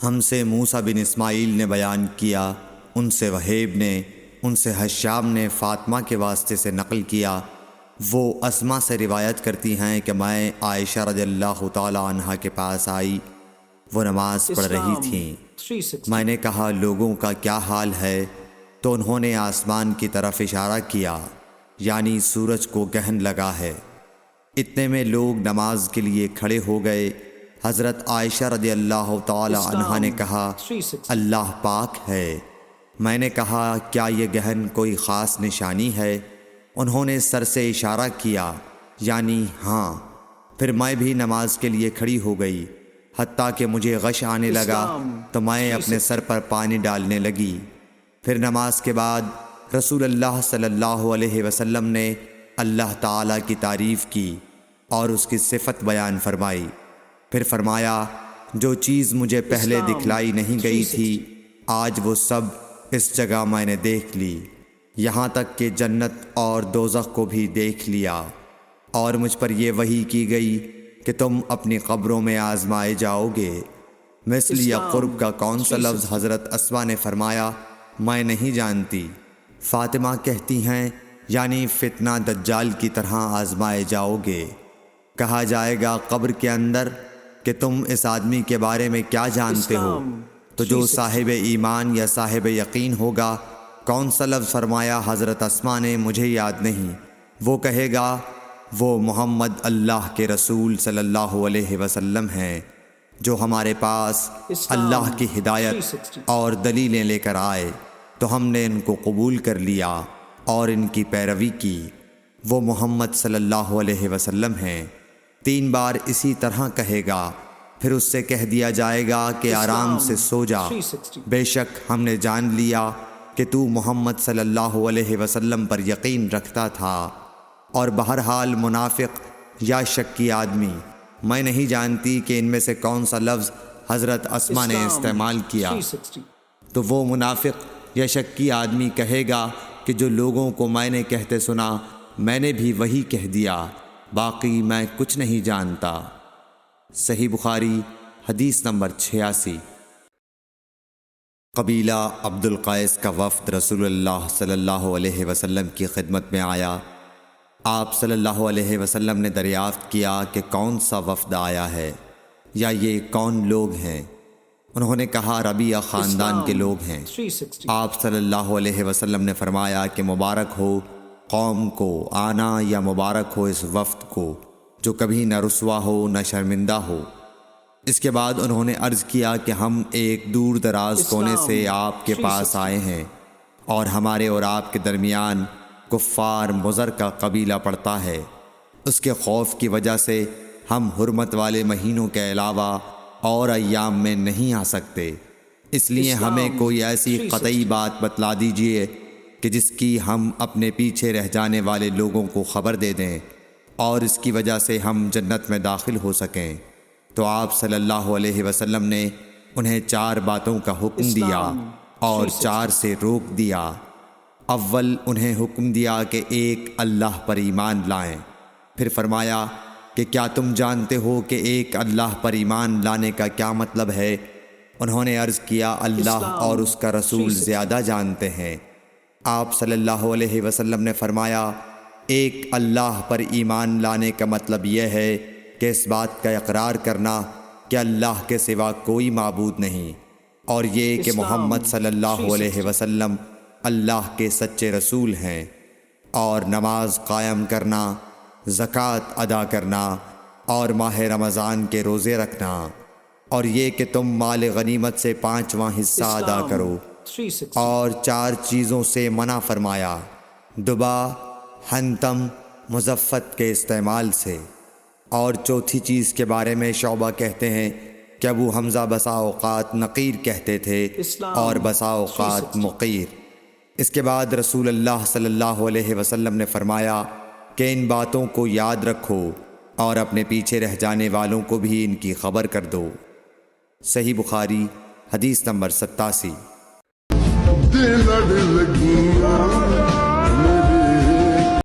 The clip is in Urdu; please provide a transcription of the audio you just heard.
ہم سے موسیٰ بن اسماعیل نے بیان کیا، ان سے وہیب نے، ان سے حشام نے فاطمہ کے واسطے سے نقل کیا۔ وہ اسما سے روایت کرتی ہیں کہ میں عائشہ رضی اللہ تعالی عنہا کے پاس آئی، وہ نماز پڑھ رہی تھیں۔ میں نے کہا لوگوں کا کیا حال ہے؟ تو انہوں نے آسمان کی طرف اشارہ کیا، یعنی سورج کو گہن لگا ہے۔ اتنے میں لوگ نماز کے لیے کھڑے ہو گئے۔ حضرت عائشہ رضی اللہ تعالی عنہا نے کہا اللہ پاک ہے۔ میں نے کہا کیا یہ گہن کوئی خاص نشانی ہے؟ انہوں نے سر سے اشارہ کیا، یعنی ہاں۔ پھر میں بھی نماز کے لیے کھڑی ہو گئی، حتیٰ کہ مجھے غش آنے لگا تو میں اپنے سر پر پانی ڈالنے لگی۔ پھر نماز کے بعد رسول اللہ صلی اللہ علیہ وسلم نے اللہ تعالیٰ کی تعریف کی اور اس کی صفت بیان فرمائی۔ پھر فرمایا جو چیز مجھے پہلے دکھلائی نہیں گئی تھی آج وہ سب اس جگہ میں نے دیکھ لی، یہاں تک کہ جنت اور دوزخ کو بھی دیکھ لیا، اور مجھ پر یہ وحی کی گئی کہ تم اپنی قبروں میں آزمائے جاؤ گے۔ مثل یا قرب کا کون سا لفظ؟ حضرت اسما نے فرمایا میں نہیں جانتی۔ فاطمہ کہتی ہیں یعنی فتنہ دجال کی طرح آزمائے جاؤ گے۔ کہا جائے گا قبر کے اندر کہ تم اس آدمی کے بارے میں کیا جانتے ہو؟ تو جو صاحب ایمان یا صاحب یقین ہوگا۔ کون سا لفظ فرمایا؟ حضرت اسما نے مجھے یاد نہیں۔ وہ کہے گا وہ محمد اللہ کے رسول صلی اللہ علیہ وسلم ہیں جو ہمارے پاس اللہ کی ہدایت اور دلیلیں لے کر آئے، تو ہم نے ان کو قبول کر لیا اور ان کی پیروی کی۔ وہ محمد صلی اللہ علیہ وسلم ہیں۔ 3 بار اسی طرح کہے گا، پھر اس سے کہہ دیا جائے گا کہ آرام سے سو جا، بے شک ہم نے جان لیا کہ تو محمد صلی اللہ علیہ وسلم پر یقین رکھتا تھا۔ اور بہرحال منافق یا شکی آدمی، میں نہیں جانتی کہ ان میں سے کون سا لفظ حضرت اسما نے استعمال کیا۔ تو وہ منافق یا شکی آدمی کہے گا کہ جو لوگوں کو میں نے کہتے سنا میں نے بھی وہی کہہ دیا، باقی میں کچھ نہیں جانتا۔ صحیح بخاری حدیث نمبر 86۔ قبیلہ عبد القیس کا وفد رسول اللہ صلی اللہ علیہ وسلم کی خدمت میں آیا۔ آپ صلی اللہ علیہ وسلم نے دریافت کیا کہ کون سا وفد آیا ہے یا یہ کون لوگ ہیں؟ انہوں نے کہا ربیعہ خاندان کے لوگ ہیں۔ آپ صلی اللہ علیہ وسلم نے فرمایا کہ مبارک ہو قوم کو آنا، یا مبارک ہو اس وفد کو جو کبھی نہ رسوا ہو نہ شرمندہ ہو۔ اس کے بعد انہوں نے عرض کیا کہ ہم ایک دور دراز کونے سے آپ کے پاس آئے ہیں، اور ہمارے اور آپ کے درمیان کفار مضر کا قبیلہ پڑتا ہے۔ اس کے خوف کی وجہ سے ہم حرمت والے مہینوں کے علاوہ اور ایام میں نہیں آ سکتے، اس لیے ہمیں کوئی ایسی قطعی بات بتلا دیجئے کہ جس کی ہم اپنے پیچھے رہ جانے والے لوگوں کو خبر دے دیں، اور اس کی وجہ سے ہم جنت میں داخل ہو سکیں۔ تو آپ صلی اللہ علیہ وسلم نے انہیں 4 باتوں کا حکم دیا اور 4 سے روک دیا۔ اول انہیں حکم دیا کہ ایک اللہ پر ایمان لائیں۔ پھر فرمایا کہ کیا تم جانتے ہو کہ ایک اللہ پر ایمان لانے کا کیا مطلب ہے؟ انہوں نے عرض کیا اللہ اور اس کا رسول زیادہ جانتے ہیں۔ آپ صلی اللہ علیہ وسلم نے فرمایا ایک اللہ پر ایمان لانے کا مطلب یہ ہے کہ اس بات کا اقرار کرنا کہ اللہ کے سوا کوئی معبود نہیں، اور یہ کہ محمد صلی اللہ علیہ وسلم اللہ کے سچے رسول ہیں، اور نماز قائم کرنا، زکوٰۃ ادا کرنا، اور ماہ رمضان کے روزے رکھنا، اور یہ کہ تم مال غنیمت سے 5واں حصہ ادا کرو، اور 4 چیزوں سے منع فرمایا، دبا، حنتم، مزفت کے استعمال سے۔ اور چوتھی چیز کے بارے میں شعبہ کہتے ہیں کہ ابو حمزہ بسا اوقات نقیر کہتے تھے اور بسا اوقات مقیر۔ اس کے بعد رسول اللہ صلی اللہ علیہ وسلم نے فرمایا کہ ان باتوں کو یاد رکھو اور اپنے پیچھے رہ جانے والوں کو بھی ان کی خبر کر دو۔ صحیح بخاری حدیث نمبر 87۔